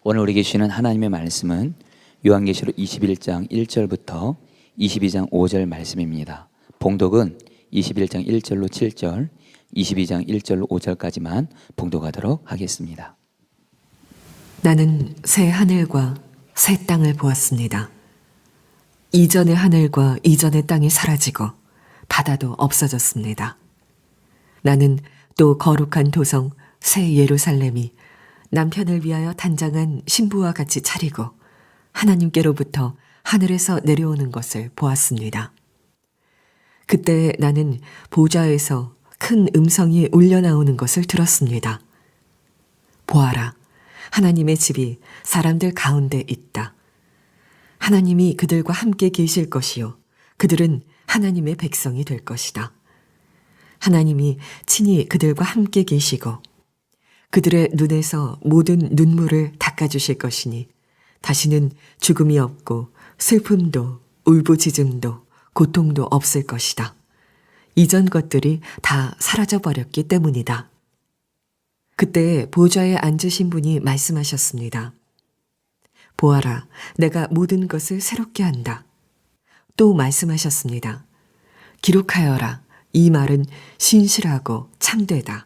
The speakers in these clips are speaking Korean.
오늘 우리에게 주시는 하나님의 말씀은 요한계시록 21장 1절부터 22장 5절 말씀입니다. 봉독은 21장 1절로 7절, 22장 1절로 5절까지만 봉독하도록 하겠습니다. 나는 새 하늘과 새 땅을 보았습니다. 이전의 하늘과 이전의 땅이 사라지고 바다도 없어졌습니다. 나는 또 거룩한 도성 새 예루살렘이 남편을 위하여 단장한 신부와 같이 차리고 하나님께로부터 하늘에서 내려오는 것을 보았습니다. 그때 나는 보좌에서 큰 음성이 울려나오는 것을 들었습니다. 보아라, 하나님의 집이 사람들 가운데 있다. 하나님이 그들과 함께 계실 것이요, 그들은 하나님의 백성이 될 것이다. 하나님이 친히 그들과 함께 계시고 그들의 눈에서 모든 눈물을 닦아주실 것이니 다시는 죽음이 없고 슬픔도 울부짖음도 고통도 없을 것이다. 이전 것들이 다 사라져버렸기 때문이다. 그때 보좌에 앉으신 분이 말씀하셨습니다. 보아라, 내가 모든 것을 새롭게 한다. 또 말씀하셨습니다. 기록하여라. 이 말은 신실하고 참되다.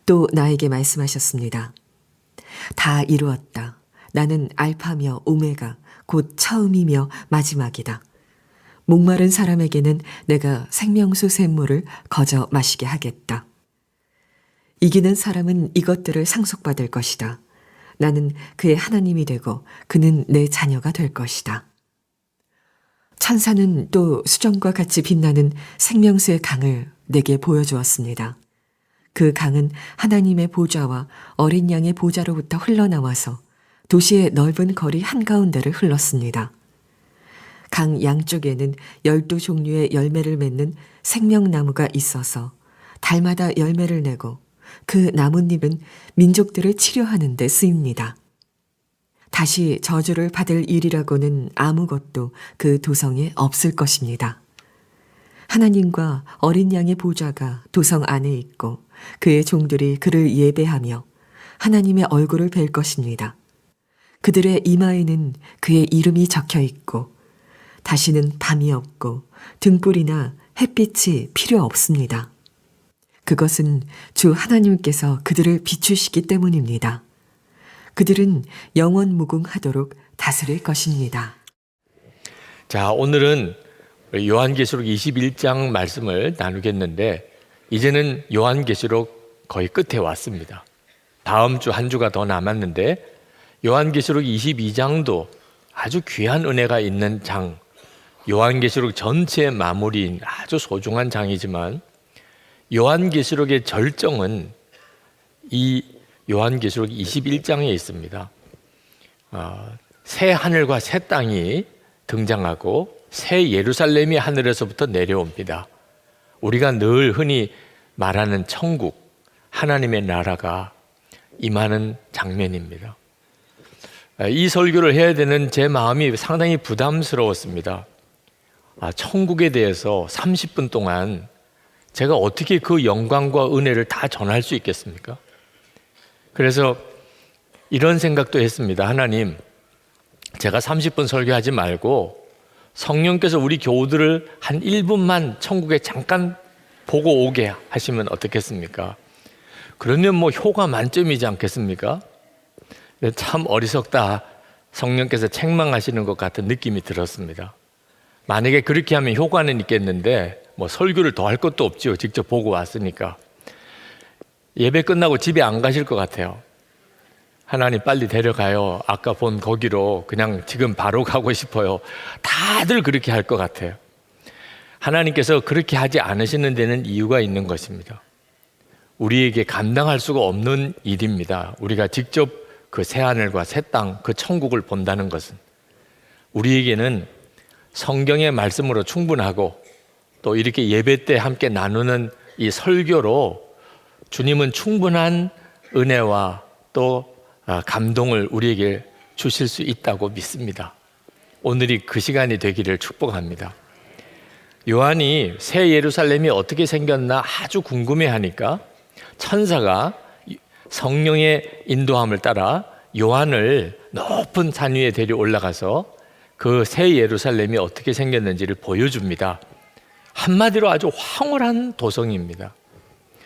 또 나에게 말씀하셨습니다. 다 이루었다. 나는 알파며 오메가, 곧 처음이며 마지막이다. 목마른 사람에게는 내가 생명수 샘물을 거저 마시게 하겠다. 이기는 사람은 이것들을 상속받을 것이다. 나는 그의 하나님이 되고 그는 내 자녀가 될 것이다. 천사는 또 수정과 같이 빛나는 생명수의 강을 내게 보여주었습니다. 그 강은 하나님의 보좌와 어린 양의 보좌로부터 흘러나와서 도시의 넓은 거리 한가운데를 흘렀습니다. 강 양쪽에는 12종류의 열매를 맺는 생명나무가 있어서 달마다 열매를 내고 그 나뭇잎은 민족들을 치료하는 데 쓰입니다. 다시 저주를 받을 일이라고는 아무것도 그 도성에 없을 것입니다. 하나님과 어린 양의 보좌가 도성 안에 있고 그의 종들이 그를 예배하며 하나님의 얼굴을 뵐 것입니다. 그들의 이마에는 그의 이름이 적혀 있고 다시는 밤이 없고 등불이나 햇빛이 필요 없습니다. 그것은 주 하나님께서 그들을 비추시기 때문입니다. 그들은 영원 무궁하도록 다스릴 것입니다. 자, 오늘은 요한계시록 21장 말씀을 나누겠는데 이제는 요한계시록 거의 끝에 왔습니다. 다음 주 한 주가 더 남았는데 요한계시록 22장도 아주 귀한 은혜가 있는 장, 요한계시록 전체의 마무리인 아주 소중한 장이지만 요한계시록의 절정은 이 요한계시록 21장에 있습니다. 새 하늘과 새 땅이 등장하고 새 예루살렘이 하늘에서부터 내려옵니다. 우리가 늘 흔히 말하는 천국, 하나님의 나라가 임하는 장면입니다. 이 설교를 해야 되는 제 마음이 상당히 부담스러웠습니다. 천국에 대해서 30분 동안 제가 어떻게 그 영광과 은혜를 다 전할 수 있겠습니까? 그래서 이런 생각도 했습니다. 하나님, 제가 30분 설교하지 말고 성령께서 우리 교우들을 한 1분만 천국에 잠깐 보고 오게 하시면 어떻겠습니까? 그러면 뭐 효과 만점이지 않겠습니까? 참 어리석다. 성령께서 책망하시는 것 같은 느낌이 들었습니다. 만약에 그렇게 하면 효과는 있겠는데 뭐 설교를 더 할 것도 없죠. 직접 보고 왔으니까. 예배 끝나고 집에 안 가실 것 같아요. 하나님 빨리 데려가요. 아까 본 거기로 그냥 지금 바로 가고 싶어요. 다들 그렇게 할 것 같아요. 하나님께서 그렇게 하지 않으시는 데는 이유가 있는 것입니다. 우리에게 감당할 수가 없는 일입니다. 우리가 직접 그 새하늘과 새 땅, 그 천국을 본다는 것은 우리에게는 성경의 말씀으로 충분하고 또 이렇게 예배 때 함께 나누는 이 설교로 주님은 충분한 은혜와 또 감동을 우리에게 주실 수 있다고 믿습니다. 오늘이 그 시간이 되기를 축복합니다. 요한이 새 예루살렘이 어떻게 생겼나 아주 궁금해하니까 천사가 성령의 인도함을 따라 요한을 높은 산 위에 데려 올라가서 그 새 예루살렘이 어떻게 생겼는지를 보여줍니다. 한마디로 아주 황홀한 도성입니다.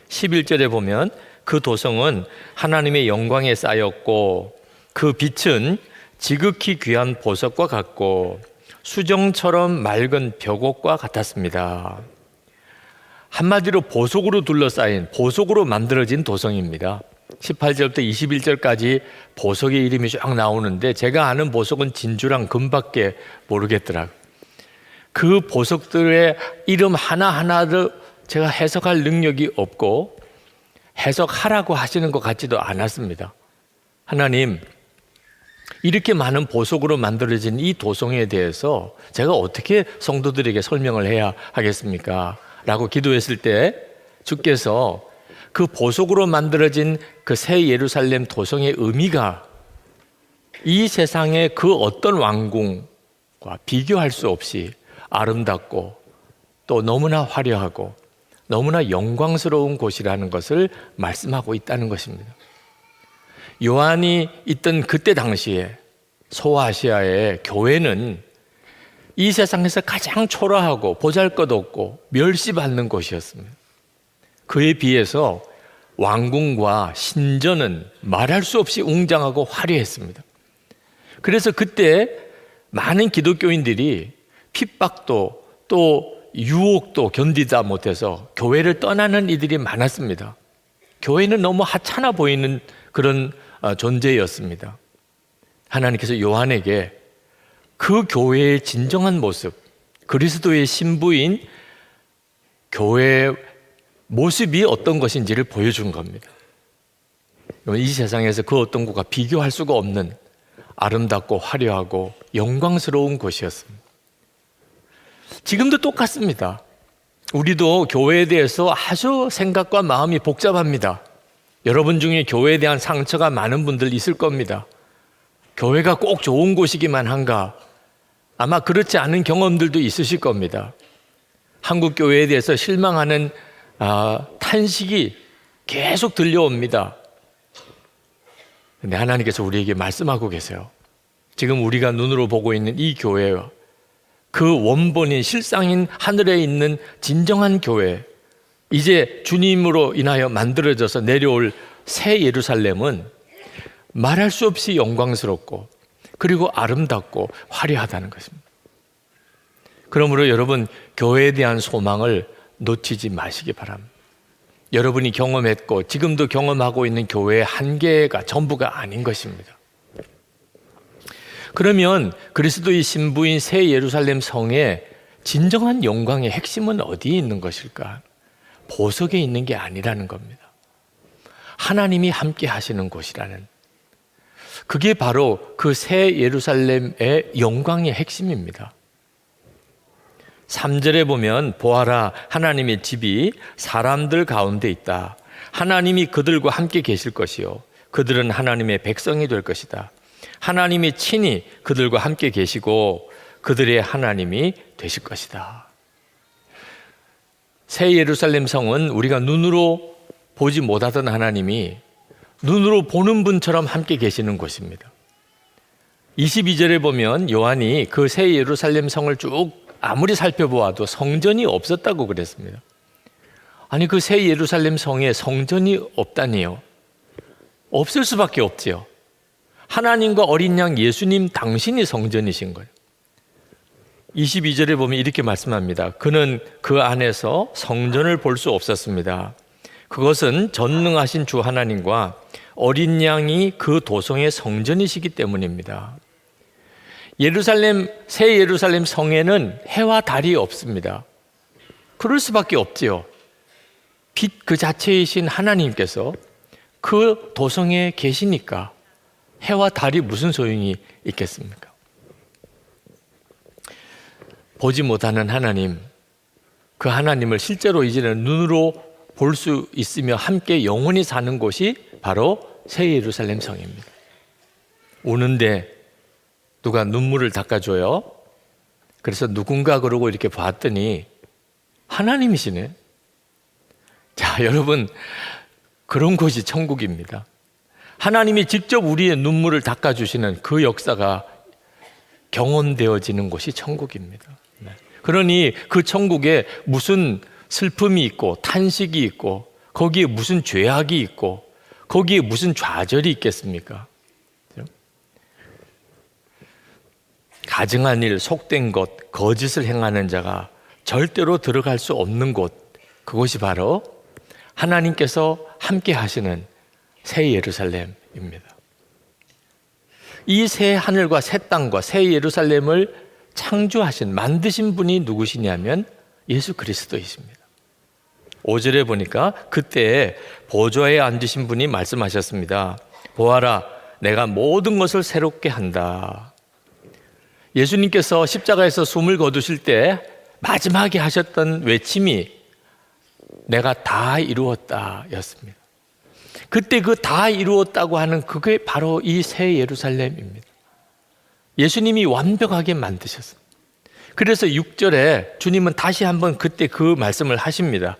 11절에 보면 그 도성은 하나님의 영광에 쌓였고 그 빛은 지극히 귀한 보석과 같고 수정처럼 맑은 벽옥과 같았습니다. 한마디로 보석으로 둘러싸인, 보석으로 만들어진 도성입니다. 18절부터 21절까지 보석의 이름이 쫙 나오는데 제가 아는 보석은 진주랑 금밖에 모르겠더라고요. 그 보석들의 이름 하나하나를 제가 해석할 능력이 없고 해석하라고 하시는 것 같지도 않았습니다. 하나님, 이렇게 많은 보석으로 만들어진 이 도성에 대해서 제가 어떻게 성도들에게 설명을 해야 하겠습니까? 라고 기도했을 때 주께서 그 보석으로 만들어진 그 새 예루살렘 도성의 의미가 이 세상의 그 어떤 왕궁과 비교할 수 없이 아름답고 또 너무나 화려하고 너무나 영광스러운 곳이라는 것을 말씀하고 있다는 것입니다. 요한이 있던 그때 당시에 소아시아의 교회는 이 세상에서 가장 초라하고 보잘것없고 멸시받는 곳이었습니다. 그에 비해서 왕궁과 신전은 말할 수 없이 웅장하고 화려했습니다. 그래서 그때 많은 기독교인들이 핍박도 또 유혹도 견디다 못해서 교회를 떠나는 이들이 많았습니다. 교회는 너무 하찮아 보이는 그런 존재였습니다. 하나님께서 요한에게 그 교회의 진정한 모습, 그리스도의 신부인 교회의 모습이 어떤 것인지를 보여준 겁니다. 이 세상에서 그 어떤 곳과 비교할 수가 없는 아름답고 화려하고 영광스러운 곳이었습니다. 지금도 똑같습니다. 우리도 교회에 대해서 아주 생각과 마음이 복잡합니다. 여러분 중에 교회에 대한 상처가 많은 분들 있을 겁니다. 교회가 꼭 좋은 곳이기만 한가? 아마 그렇지 않은 경험들도 있으실 겁니다. 한국 교회에 대해서 실망하는 탄식이 계속 들려옵니다. 근데 하나님께서 우리에게 말씀하고 계세요. 지금 우리가 눈으로 보고 있는 이 교회와 그 원본인 실상인 하늘에 있는 진정한 교회, 이제 주님으로 인하여 만들어져서 내려올 새 예루살렘은 말할 수 없이 영광스럽고 그리고 아름답고 화려하다는 것입니다. 그러므로 여러분, 교회에 대한 소망을 놓치지 마시기 바랍니다. 여러분이 경험했고 지금도 경험하고 있는 교회의 한계가 전부가 아닌 것입니다. 그러면 그리스도의 신부인 새 예루살렘 성의 진정한 영광의 핵심은 어디에 있는 것일까? 보석에 있는 게 아니라는 겁니다. 하나님이 함께 하시는 곳이라는, 그게 바로 그 새 예루살렘의 영광의 핵심입니다. 3절에 보면 보아라, 하나님의 집이 사람들 가운데 있다. 하나님이 그들과 함께 계실 것이요 그들은 하나님의 백성이 될 것이다. 하나님이 친히 그들과 함께 계시고 그들의 하나님이 되실 것이다. 새 예루살렘 성은 우리가 눈으로 보지 못하던 하나님이 눈으로 보는 분처럼 함께 계시는 곳입니다. 22절에 보면 요한이 그 새 예루살렘 성을 쭉 아무리 살펴보아도 성전이 없었다고 그랬습니다. 아니, 그 새 예루살렘 성에 성전이 없다니요? 없을 수밖에 없지요. 하나님과 어린 양 예수님 당신이 성전이신 거예요. 22절에 보면 이렇게 말씀합니다. 그는 그 안에서 성전을 볼 수 없었습니다. 그것은 전능하신 주 하나님과 어린 양이 그 도성의 성전이시기 때문입니다. 새 예루살렘 성에는 해와 달이 없습니다. 그럴 수밖에 없지요. 빛 그 자체이신 하나님께서 그 도성에 계시니까 해와 달이 무슨 소용이 있겠습니까? 보지 못하는 하나님, 그 하나님을 실제로 이제는 눈으로 볼 수 있으며 함께 영원히 사는 곳이 바로 새 예루살렘 성입니다. 우는데 누가 눈물을 닦아줘요. 그래서 누군가 그러고 이렇게 봤더니 하나님이시네. 자, 여러분, 그런 곳이 천국입니다. 하나님이 직접 우리의 눈물을 닦아주시는 그 역사가 경험되어지는 곳이 천국입니다. 그러니 그 천국에 무슨 슬픔이 있고 탄식이 있고 거기에 무슨 죄악이 있고 거기에 무슨 좌절이 있겠습니까? 가증한 일, 속된 것, 거짓을 행하는 자가 절대로 들어갈 수 없는 곳, 그곳이 바로 하나님께서 함께 하시는 새 예루살렘입니다. 이 새 하늘과 새 땅과 새 예루살렘을 창조하신, 만드신 분이 누구시냐면 예수 그리스도이십니다. 5절에 보니까 그때 보좌에 앉으신 분이 말씀하셨습니다. 보아라, 내가 모든 것을 새롭게 한다. 예수님께서 십자가에서 숨을 거두실 때 마지막에 하셨던 외침이 내가 다 이루었다 였습니다. 그때 그 다 이루었다고 하는 그게 바로 이 새 예루살렘입니다. 예수님이 완벽하게 만드셨습니다. 그래서 6절에 주님은 다시 한번 그때 그 말씀을 하십니다.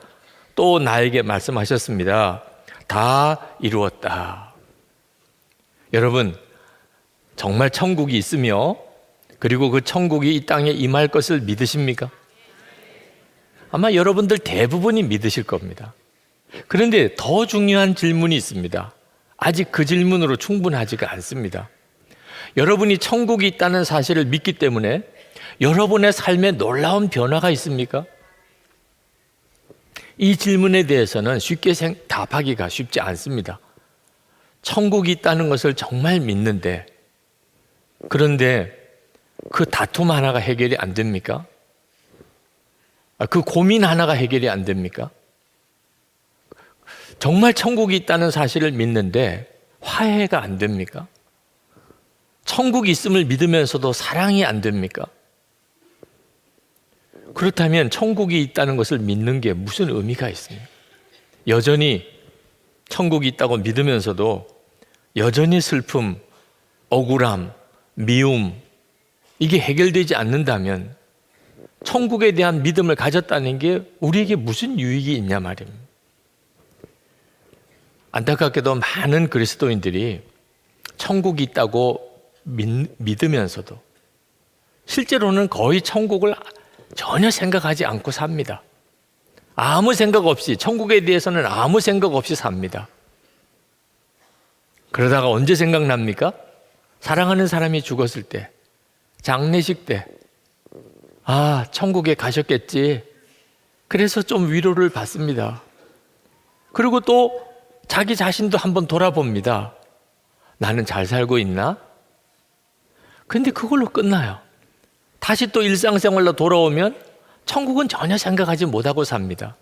또 나에게 말씀하셨습니다. 다 이루었다. 여러분, 정말 천국이 있으며 그리고 그 천국이 이 땅에 임할 것을 믿으십니까? 아마 여러분들 대부분이 믿으실 겁니다. 그런데 더 중요한 질문이 있습니다. 아직 그 질문으로 충분하지가 않습니다. 여러분이 천국이 있다는 사실을 믿기 때문에 여러분의 삶에 놀라운 변화가 있습니까? 이 질문에 대해서는 쉽게 답하기가 쉽지 않습니다. 천국이 있다는 것을 정말 믿는데, 그런데 그 다툼 하나가 해결이 안 됩니까? 그 고민 하나가 해결이 안 됩니까? 정말 천국이 있다는 사실을 믿는데 화해가 안 됩니까? 천국이 있음을 믿으면서도 사랑이 안 됩니까? 그렇다면 천국이 있다는 것을 믿는 게 무슨 의미가 있습니까? 여전히 천국이 있다고 믿으면서도 여전히 슬픔, 억울함, 미움, 이게 해결되지 않는다면 천국에 대한 믿음을 가졌다는 게 우리에게 무슨 유익이 있냐 말입니다. 안타깝게도 많은 그리스도인들이 천국이 있다고 믿으면서도 실제로는 거의 천국을 전혀 생각하지 않고 삽니다. 아무 생각 없이, 천국에 대해서는 아무 생각 없이 삽니다. 그러다가 언제 생각납니까? 사랑하는 사람이 죽었을 때, 장례식 때, 아, 천국에 가셨겠지. 그래서 좀 위로를 받습니다. 그리고 또 자기 자신도 한번 돌아봅니다. 나는 잘 살고 있나? 근데 그걸로 끝나요. 다시 또 일상생활로 돌아오면 천국은 전혀 생각하지 못하고 삽니다.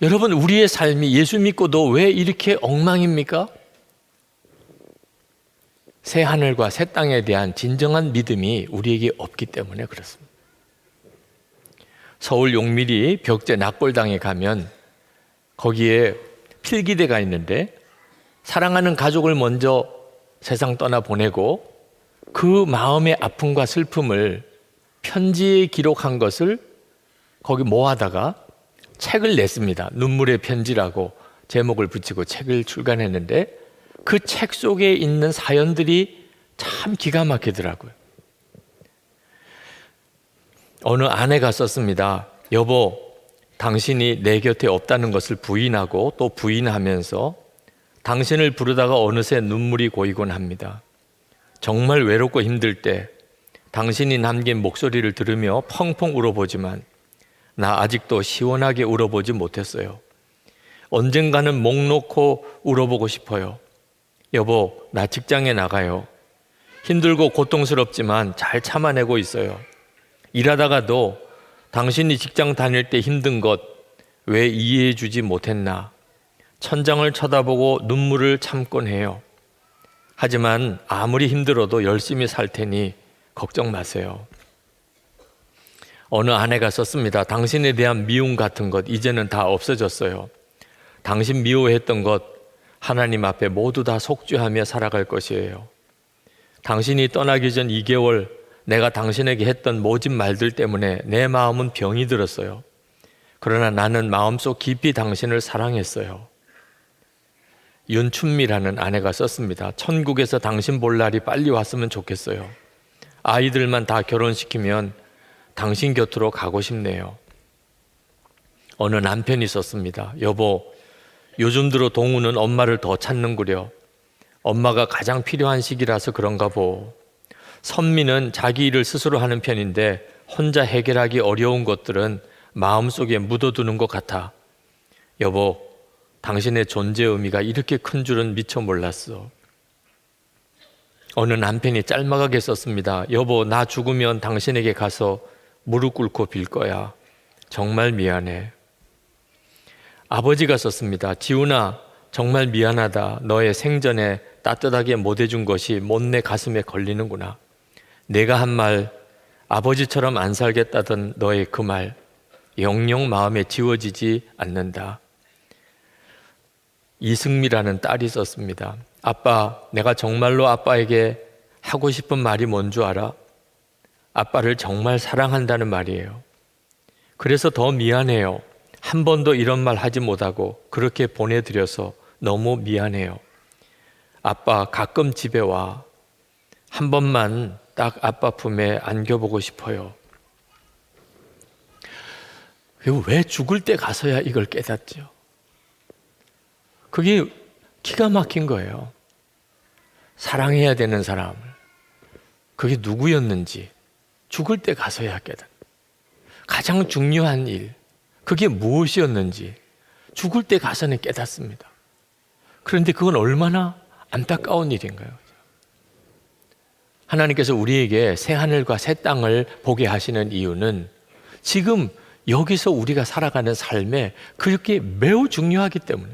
여러분, 우리의 삶이 예수 믿고도 왜 이렇게 엉망입니까? 새 하늘과 새 땅에 대한 진정한 믿음이 우리에게 없기 때문에 그렇습니다. 서울 용미리 벽제 낙골당에 가면 거기에 필기대가 있는데 사랑하는 가족을 먼저 세상 떠나보내고 그 마음의 아픔과 슬픔을 편지에 기록한 것을 거기 모아다가 책을 냈습니다. 눈물의 편지라고 제목을 붙이고 책을 출간했는데 그 책 속에 있는 사연들이 참 기가 막히더라고요. 어느 아내가 썼습니다. 여보, 당신이 내 곁에 없다는 것을 부인하고 또 부인하면서 당신을 부르다가 어느새 눈물이 고이곤 합니다. 정말 외롭고 힘들 때 당신이 남긴 목소리를 들으며 펑펑 울어보지만 나 아직도 시원하게 울어보지 못했어요. 언젠가는 목 놓고 울어보고 싶어요. 여보, 나 직장에 나가요. 힘들고 고통스럽지만 잘 참아내고 있어요. 일하다가도 당신이 직장 다닐 때 힘든 것 왜 이해해 주지 못했나? 천장을 쳐다보고 눈물을 참곤 해요. 하지만 아무리 힘들어도 열심히 살 테니 걱정 마세요. 어느 아내가 썼습니다. 당신에 대한 미움 같은 것 이제는 다 없어졌어요. 당신 미워했던 것 하나님 앞에 모두 다 속죄하며 살아갈 것이에요. 당신이 떠나기 전 2개월 내가 당신에게 했던 모진 말들 때문에 내 마음은 병이 들었어요. 그러나 나는 마음속 깊이 당신을 사랑했어요. 윤춘미라는 아내가 썼습니다. 천국에서 당신 볼 날이 빨리 왔으면 좋겠어요. 아이들만 다 결혼시키면 당신 곁으로 가고 싶네요. 어느 남편이 썼습니다. 여보, 요즘 들어 동우는 엄마를 더 찾는구려. 엄마가 가장 필요한 시기라서 그런가 보. 선미는 자기 일을 스스로 하는 편인데 혼자 해결하기 어려운 것들은 마음속에 묻어두는 것 같아. 여보, 당신의 존재 의미가 이렇게 큰 줄은 미처 몰랐어. 어느 남편이 짤막하게 썼습니다. 여보, 나 죽으면 당신에게 가서 무릎 꿇고 빌 거야. 정말 미안해. 아버지가 썼습니다. 지훈아, 정말 미안하다. 너의 생전에 따뜻하게 못해준 것이 못내 가슴에 걸리는구나. 내가 한 말, 아버지처럼 안 살겠다던 너의 그 말, 영영 마음에 지워지지 않는다. 이승미라는 딸이 썼습니다. 아빠, 내가 정말로 아빠에게 하고 싶은 말이 뭔 줄 알아? 아빠를 정말 사랑한다는 말이에요. 그래서 더 미안해요. 한 번도 이런 말 하지 못하고 그렇게 보내드려서 너무 미안해요. 아빠, 가끔 집에 와. 한 번만 딱 아빠 품에 안겨보고 싶어요. 그리고 왜 죽을 때 가서야 이걸 깨닫죠? 그게 기가 막힌 거예요. 사랑해야 되는 사람을, 그게 누구였는지 죽을 때 가서야 깨닫. 가장 중요한 일, 그게 무엇이었는지 죽을 때 가서는 깨닫습니다. 그런데 그건 얼마나 안타까운 일인가요? 하나님께서 우리에게 새 하늘과 새 땅을 보게 하시는 이유는 지금 여기서 우리가 살아가는 삶에 그렇게 매우 중요하기 때문에,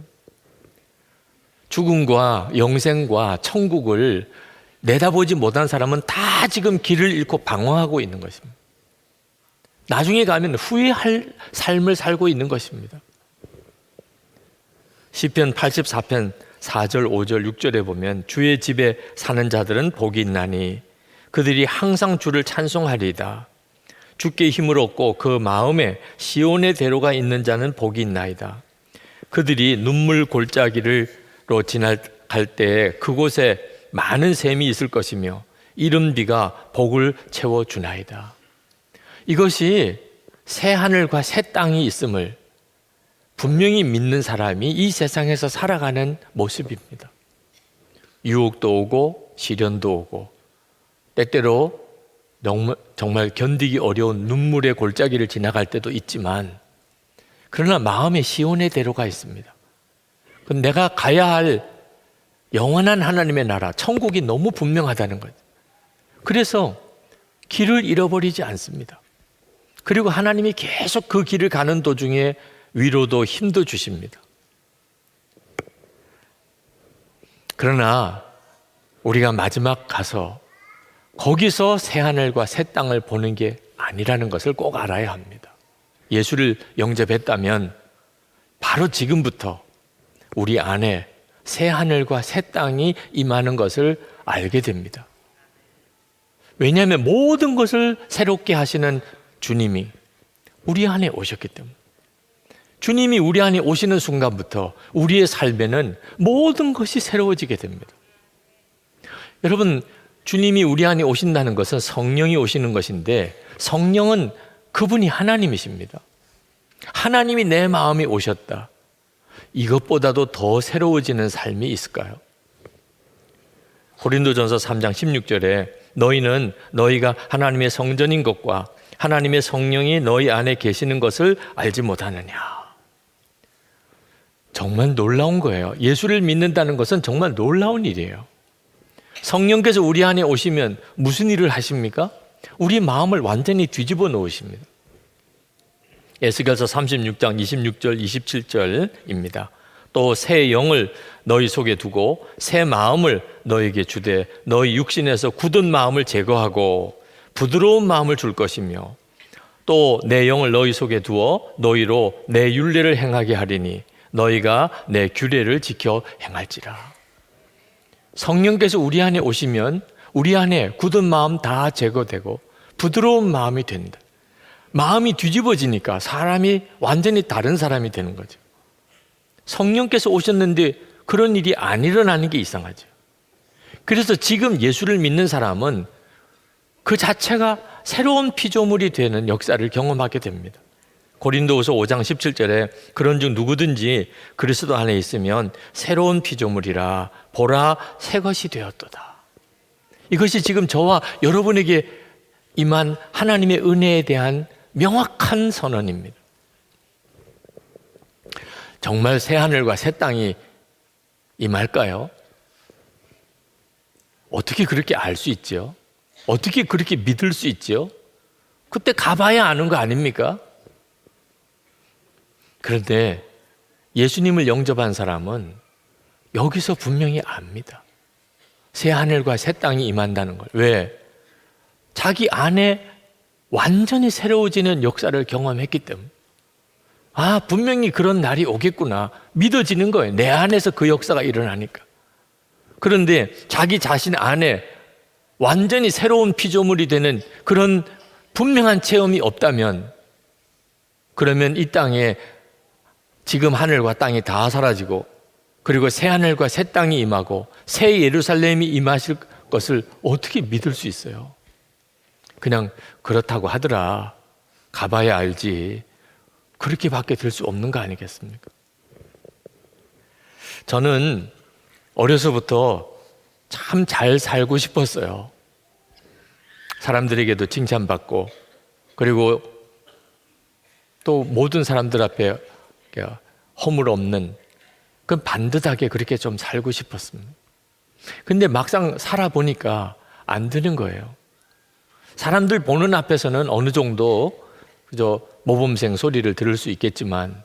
죽음과 영생과 천국을 내다보지 못한 사람은 다 지금 길을 잃고 방황하고 있는 것입니다. 나중에 가면 후회할 삶을 살고 있는 것입니다. 시편 84편 4절, 5절, 6절에 보면 주의 집에 사는 자들은 복이 있나니 그들이 항상 주를 찬송하리이다. 주께 힘을 얻고 그 마음에 시온의 대로가 있는 자는 복이 있나이다. 그들이 눈물 골짜기로 지나갈 때에 그곳에 많은 샘이 있을 것이며 이른 비가 복을 채워주나이다. 이것이 새 하늘과 새 땅이 있음을 분명히 믿는 사람이 이 세상에서 살아가는 모습입니다. 유혹도 오고 시련도 오고 때때로 정말 견디기 어려운 눈물의 골짜기를 지나갈 때도 있지만, 그러나 마음에 시온의 대로가 있습니다. 내가 가야 할 영원한 하나님의 나라, 천국이 너무 분명하다는 거죠. 그래서 길을 잃어버리지 않습니다. 그리고 하나님이 계속 그 길을 가는 도중에 위로도 힘도 주십니다. 그러나 우리가 마지막 가서 거기서 새 하늘과 새 땅을 보는 게 아니라는 것을 꼭 알아야 합니다. 예수를 영접했다면 바로 지금부터 우리 안에 새 하늘과 새 땅이 임하는 것을 알게 됩니다. 왜냐하면 모든 것을 새롭게 하시는 주님이 우리 안에 오셨기 때문에, 주님이 우리 안에 오시는 순간부터 우리의 삶에는 모든 것이 새로워지게 됩니다. 여러분, 주님이 우리 안에 오신다는 것은 성령이 오시는 것인데, 성령은 그분이 하나님이십니다. 하나님이 내 마음에 오셨다. 이것보다도 더 새로워지는 삶이 있을까요? 고린도전서 3장 16절에 너희는 너희가 하나님의 성전인 것과 하나님의 성령이 너희 안에 계시는 것을 알지 못하느냐. 정말 놀라운 거예요. 예수를 믿는다는 것은 정말 놀라운 일이에요. 성령께서 우리 안에 오시면 무슨 일을 하십니까? 우리 마음을 완전히 뒤집어 놓으십니다. 에스겔서 36장 26절 27절입니다. 또 새 영을 너희 속에 두고 새 마음을 너희에게 주되 너희 육신에서 굳은 마음을 제거하고 부드러운 마음을 줄 것이며 또 내 영을 너희 속에 두어 너희로 내 율례를 행하게 하리니 너희가 내 규례를 지켜 행할지라. 성령께서 우리 안에 오시면 우리 안에 굳은 마음 다 제거되고 부드러운 마음이 된다. 마음이 뒤집어지니까 사람이 완전히 다른 사람이 되는 거죠. 성령께서 오셨는데 그런 일이 안 일어나는 게 이상하죠. 그래서 지금 예수를 믿는 사람은 그 자체가 새로운 피조물이 되는 역사를 경험하게 됩니다. 고린도후서 5장 17절에 그런즉 누구든지 그리스도 안에 있으면 새로운 피조물이라 보라 새 것이 되었도다. 이것이 지금 저와 여러분에게 임한 하나님의 은혜에 대한 명확한 선언입니다. 정말 새 하늘과 새 땅이 임할까요? 어떻게 그렇게 알 수 있죠? 어떻게 그렇게 믿을 수 있죠? 그때 가봐야 아는 거 아닙니까? 그런데 예수님을 영접한 사람은 여기서 분명히 압니다. 새 하늘과 새 땅이 임한다는 걸. 왜? 자기 안에 완전히 새로워지는 역사를 경험했기 때문에. 아, 분명히 그런 날이 오겠구나. 믿어지는 거예요. 내 안에서 그 역사가 일어나니까. 그런데 자기 자신 안에 완전히 새로운 피조물이 되는 그런 분명한 체험이 없다면, 그러면 이 땅에 지금 하늘과 땅이 다 사라지고, 그리고 새 하늘과 새 땅이 임하고 새 예루살렘이 임하실 것을 어떻게 믿을 수 있어요? 그냥 그렇다고 하더라, 가봐야 알지, 그렇게밖에 될 수 없는 거 아니겠습니까? 저는 어려서부터 참 잘 살고 싶었어요. 사람들에게도 칭찬받고, 그리고 또 모든 사람들 앞에 허물 없는, 그 반듯하게 그렇게 좀 살고 싶었습니다. 근데 막상 살아보니까 안 되는 거예요. 사람들 보는 앞에서는 어느 정도 그저 모범생 소리를 들을 수 있겠지만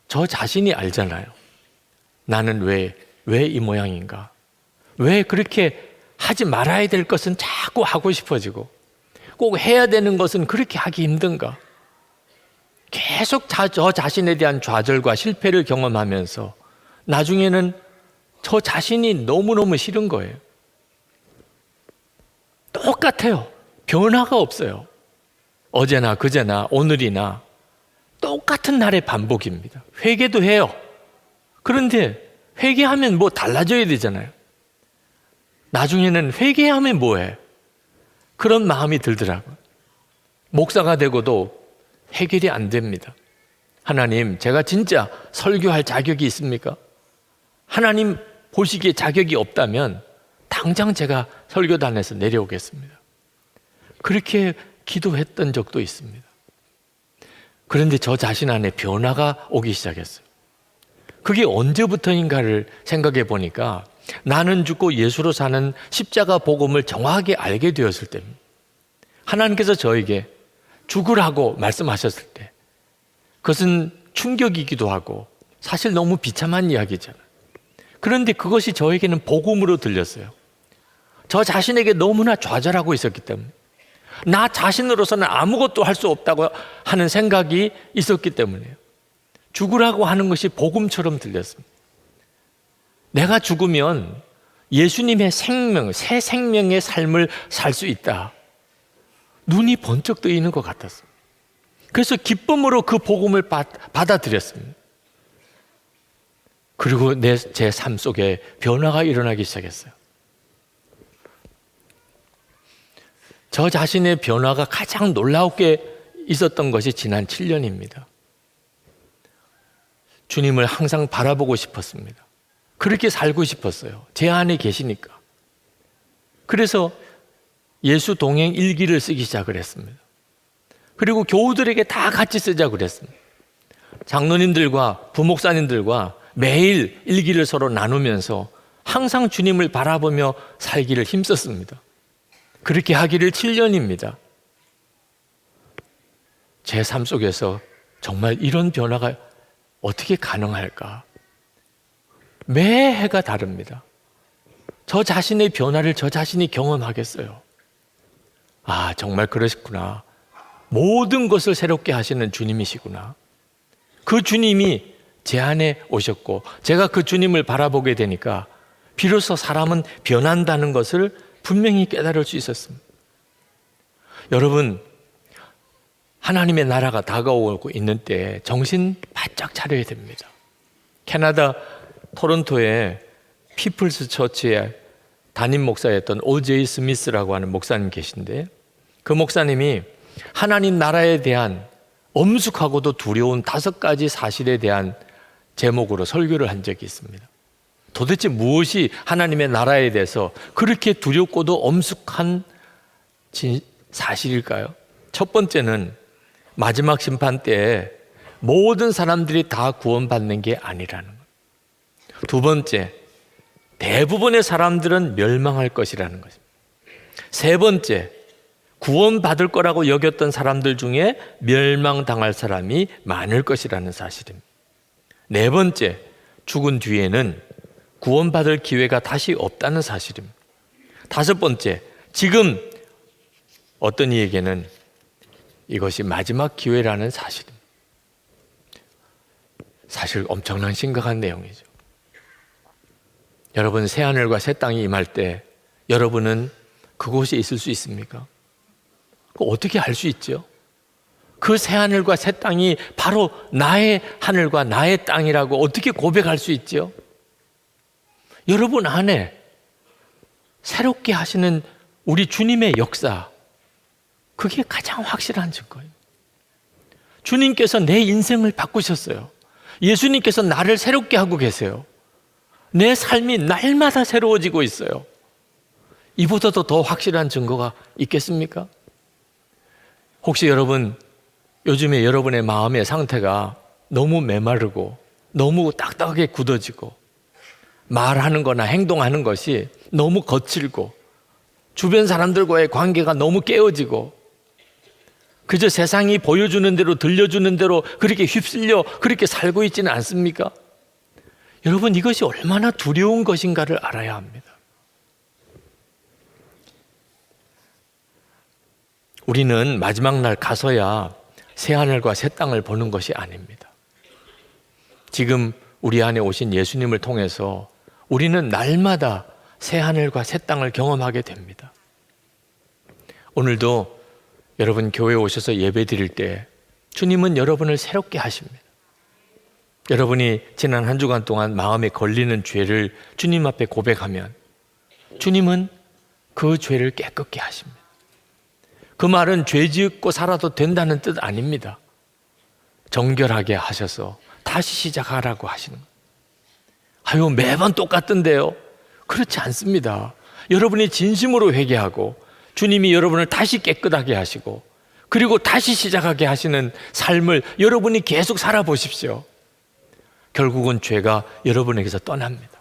저 자신이 알잖아요. 나는 왜 이 모양인가? 왜 그렇게 하지 말아야 될 것은 자꾸 하고 싶어지고 꼭 해야 되는 것은 그렇게 하기 힘든가? 계속 저 자신에 대한 좌절과 실패를 경험하면서 나중에는 저 자신이 너무너무 싫은 거예요. 똑같아요. 변화가 없어요. 어제나 그제나 오늘이나 똑같은 날의 반복입니다. 회개도 해요. 그런데 회개하면 뭐 달라져야 되잖아요. 나중에는 회개하면 뭐해? 그런 마음이 들더라고요. 목사가 되고도 해결이 안 됩니다. 하나님, 제가 진짜 설교할 자격이 있습니까? 하나님 보시기에 자격이 없다면 당장 제가 설교단에서 내려오겠습니다. 그렇게 기도했던 적도 있습니다. 그런데 저 자신 안에 변화가 오기 시작했어요. 그게 언제부터인가를 생각해 보니까 나는 죽고 예수로 사는 십자가 복음을 정확하게 알게 되었을 때입니다. 하나님께서 저에게 죽으라고 말씀하셨을 때, 그것은 충격이기도 하고 사실 너무 비참한 이야기잖아요. 그런데 그것이 저에게는 복음으로 들렸어요. 저 자신에게 너무나 좌절하고 있었기 때문에, 나 자신으로서는 아무것도 할 수 없다고 하는 생각이 있었기 때문에요. 죽으라고 하는 것이 복음처럼 들렸습니다. 내가 죽으면 예수님의 생명, 새 생명의 삶을 살 수 있다. 눈이 번쩍 뜨이는 것 같았습니다. 그래서 기쁨으로 그 복음을 받아들였습니다. 그리고 제 삶 속에 변화가 일어나기 시작했어요. 저 자신의 변화가 가장 놀라웠게 있었던 것이 지난 7년입니다. 주님을 항상 바라보고 싶었습니다. 그렇게 살고 싶었어요. 제 안에 계시니까. 그래서 예수 동행 일기를 쓰기 시작을 했습니다. 그리고 교우들에게 다 같이 쓰자고 그랬습니다. 장로님들과 부목사님들과 매일 일기를 서로 나누면서 항상 주님을 바라보며 살기를 힘썼습니다. 그렇게 하기를 7년입니다. 제 삶 속에서 정말 이런 변화가 어떻게 가능할까? 매해가 다릅니다. 저 자신의 변화를 저 자신이 경험하겠어요. 아, 정말 그러시구나. 모든 것을 새롭게 하시는 주님이시구나. 그 주님이 제 안에 오셨고 제가 그 주님을 바라보게 되니까 비로소 사람은 변한다는 것을 분명히 깨달을 수 있었습니다. 여러분, 하나님의 나라가 다가오고 있는 때 정신 바짝 차려야 됩니다. 캐나다 토론토의 피플스 처치의 담임 목사였던 O.J. 스미스라고 하는 목사님 계신데, 그 목사님이 하나님 나라에 대한 엄숙하고도 두려운 5가지 사실에 대한 제목으로 설교를 한 적이 있습니다. 도대체 무엇이 하나님의 나라에 대해서 그렇게 두렵고도 엄숙한 사실일까요? 첫 번째는 마지막 심판 때에 모든 사람들이 다 구원받는 게 아니라는 것. 두 번째, 대부분의 사람들은 멸망할 것이라는 것입니다. 세 번째, 구원받을 거라고 여겼던 사람들 중에 멸망당할 사람이 많을 것이라는 사실입니다. 네 번째, 죽은 뒤에는 구원받을 기회가 다시 없다는 사실입니다. 다섯 번째, 지금 어떤 이에게는 이것이 마지막 기회라는 사실입니다. 사실 엄청난 심각한 내용이죠. 여러분, 새하늘과 새 땅이 임할 때 여러분은 그곳에 있을 수 있습니까? 어떻게 알 수 있죠? 그 새하늘과 새 땅이 바로 나의 하늘과 나의 땅이라고 어떻게 고백할 수 있죠? 여러분 안에 새롭게 하시는 우리 주님의 역사, 그게 가장 확실한 증거예요. 주님께서 내 인생을 바꾸셨어요. 예수님께서 나를 새롭게 하고 계세요. 내 삶이 날마다 새로워지고 있어요. 이보다도 더 확실한 증거가 있겠습니까? 혹시 여러분, 요즘에 여러분의 마음의 상태가 너무 메마르고 너무 딱딱하게 굳어지고 말하는 거나 행동하는 것이 너무 거칠고 주변 사람들과의 관계가 너무 깨어지고 그저 세상이 보여주는 대로 들려주는 대로 그렇게 휩쓸려 그렇게 살고 있지는 않습니까? 여러분, 이것이 얼마나 두려운 것인가를 알아야 합니다. 우리는 마지막 날 가서야 새하늘과 새 땅을 보는 것이 아닙니다. 지금 우리 안에 오신 예수님을 통해서 우리는 날마다 새하늘과 새 땅을 경험하게 됩니다. 오늘도 여러분 교회에 오셔서 예배 드릴 때 주님은 여러분을 새롭게 하십니다. 여러분이 지난 한 주간 동안 마음에 걸리는 죄를 주님 앞에 고백하면 주님은 그 죄를 깨끗게 하십니다. 그 말은 죄 짓고 살아도 된다는 뜻 아닙니다. 정결하게 하셔서 다시 시작하라고 하시는 거예요. 아유, 매번 똑같던데요. 그렇지 않습니다. 여러분이 진심으로 회개하고 주님이 여러분을 다시 깨끗하게 하시고 그리고 다시 시작하게 하시는 삶을 여러분이 계속 살아보십시오. 결국은 죄가 여러분에게서 떠납니다.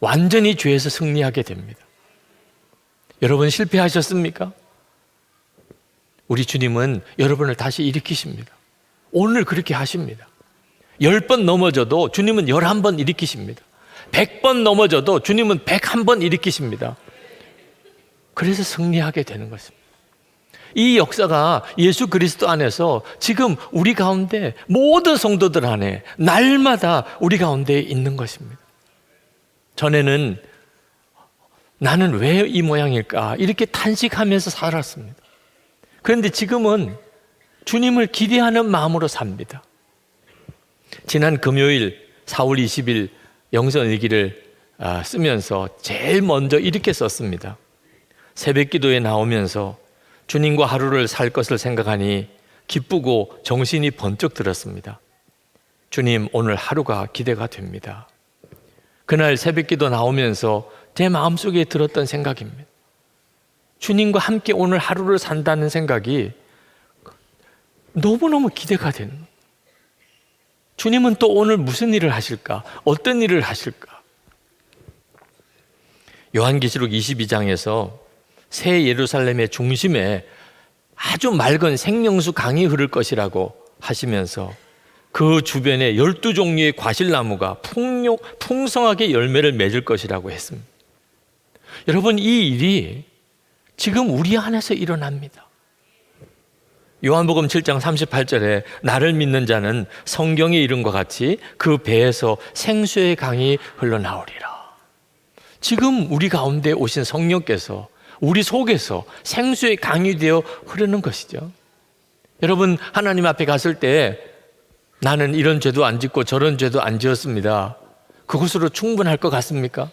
완전히 죄에서 승리하게 됩니다. 여러분 실패하셨습니까? 우리 주님은 여러분을 다시 일으키십니다. 오늘 그렇게 하십니다. 10번 넘어져도 주님은 11번 일으키십니다. 100번 넘어져도 주님은 101번 일으키십니다. 그래서 승리하게 되는 것입니다. 이 역사가 예수 그리스도 안에서 지금 우리 가운데 모든 성도들 안에 날마다 우리 가운데 있는 것입니다. 전에는 나는 왜 이 모양일까 이렇게 탄식하면서 살았습니다. 그런데 지금은 주님을 기대하는 마음으로 삽니다. 지난 금요일 4월 20일 영성일기를 쓰면서 제일 먼저 이렇게 썼습니다. 새벽 기도에 나오면서 주님과 하루를 살 것을 생각하니 기쁘고 정신이 번쩍 들었습니다. 주님, 오늘 하루가 기대가 됩니다. 그날 새벽 기도 나오면서 제 마음속에 들었던 생각입니다. 주님과 함께 오늘 하루를 산다는 생각이 너무너무 기대가 되는 거예요. 주님은 또 오늘 무슨 일을 하실까? 어떤 일을 하실까? 요한계시록 22장에서 새 예루살렘의 중심에 아주 맑은 생명수 강이 흐를 것이라고 하시면서 그 주변에 12종류의 과실나무가 풍성하게 열매를 맺을 것이라고 했습니다. 여러분, 이 일이 지금 우리 안에서 일어납니다. 요한복음 7장 38절에 나를 믿는 자는 성경에 이른 것 같이 그 배에서 생수의 강이 흘러나오리라. 지금 우리 가운데 오신 성령께서 우리 속에서 생수의 강이 되어 흐르는 것이죠. 여러분, 하나님 앞에 갔을 때 나는 이런 죄도 안 짓고 저런 죄도 안 지었습니다. 그것으로 충분할 것 같습니까?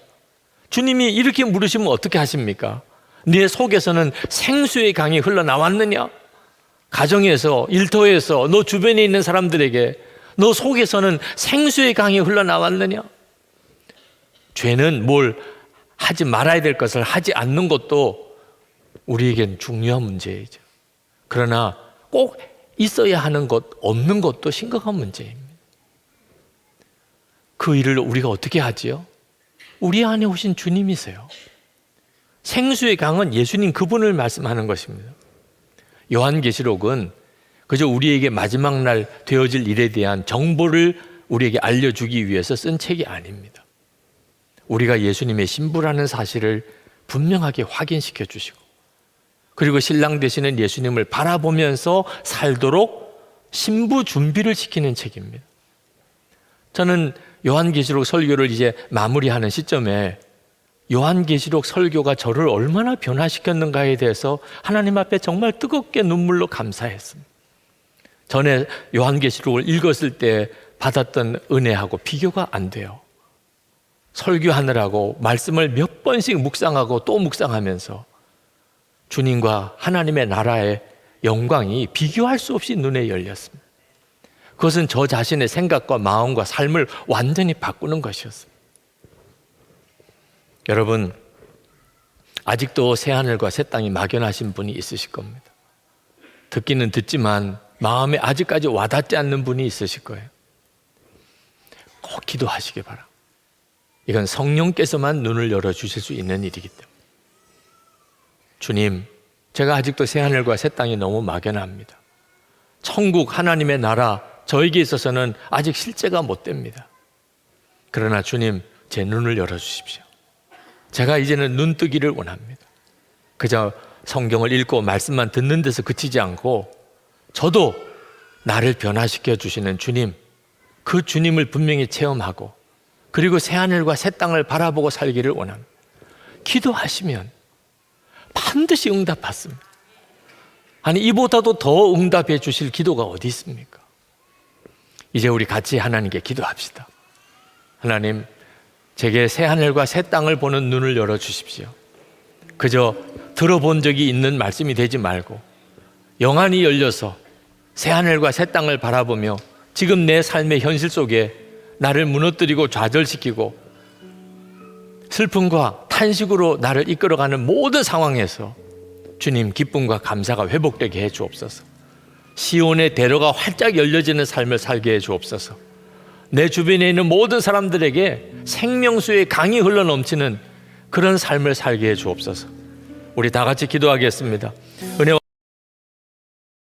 주님이 이렇게 물으시면 어떻게 하십니까? 네 속에서는 생수의 강이 흘러나왔느냐? 가정에서, 일터에서, 너 주변에 있는 사람들에게 너 속에서는 생수의 강이 흘러나왔느냐? 죄는 뭘 하지 말아야 될 것을 하지 않는 것도 우리에겐 중요한 문제이죠. 그러나 꼭 있어야 하는 것, 없는 것도 심각한 문제입니다. 그 일을 우리가 어떻게 하지요? 우리 안에 오신 주님이세요. 생수의 강은 예수님 그분을 말씀하는 것입니다. 요한계시록은 그저 우리에게 마지막 날 되어질 일에 대한 정보를 우리에게 알려주기 위해서 쓴 책이 아닙니다. 우리가 예수님의 신부라는 사실을 분명하게 확인시켜 주시고, 그리고 신랑 되시는 예수님을 바라보면서 살도록 신부 준비를 시키는 책입니다. 저는 요한계시록 설교를 이제 마무리하는 시점에 요한계시록 설교가 저를 얼마나 변화시켰는가에 대해서 하나님 앞에 정말 뜨겁게 눈물로 감사했습니다. 전에 요한계시록을 읽었을 때 받았던 은혜하고 비교가 안 돼요. 설교하느라고 말씀을 몇 번씩 묵상하고 또 묵상하면서 주님과 하나님의 나라의 영광이 비교할 수 없이 눈에 열렸습니다. 그것은 저 자신의 생각과 마음과 삶을 완전히 바꾸는 것이었습니다. 여러분, 아직도 새하늘과 새 땅이 막연하신 분이 있으실 겁니다. 듣기는 듣지만 마음에 아직까지 와닿지 않는 분이 있으실 거예요. 꼭 기도하시기 바랍니다. 이건 성령께서만 눈을 열어주실 수 있는 일이기 때문에. 주님, 제가 아직도 새하늘과 새 땅이 너무 막연합니다. 천국 하나님의 나라, 저에게 있어서는 아직 실제가 못 됩니다. 그러나 주님, 제 눈을 열어주십시오. 제가 이제는 눈뜨기를 원합니다. 그저 성경을 읽고 말씀만 듣는 데서 그치지 않고 저도 나를 변화시켜 주시는 주님, 그 주님을 분명히 체험하고 그리고 새하늘과 새 땅을 바라보고 살기를 원합니다. 기도하시면 반드시 응답받습니다. 아니, 이보다도 더 응답해 주실 기도가 어디 있습니까? 이제 우리 같이 하나님께 기도합시다. 하나님, 제게 새하늘과 새 땅을 보는 눈을 열어주십시오. 그저 들어본 적이 있는 말씀이 되지 말고 영안이 열려서 새하늘과 새 땅을 바라보며 지금 내 삶의 현실 속에 나를 무너뜨리고 좌절시키고 슬픔과 탄식으로 나를 이끌어가는 모든 상황에서 주님 기쁨과 감사가 회복되게 해 주옵소서. 시온의 대로가 활짝 열려지는 삶을 살게 해 주옵소서. 내 주변에 있는 모든 사람들에게 생명수의 강이 흘러넘치는 그런 삶을 살게 해 주옵소서. 우리 다 같이 기도하겠습니다. 은혜와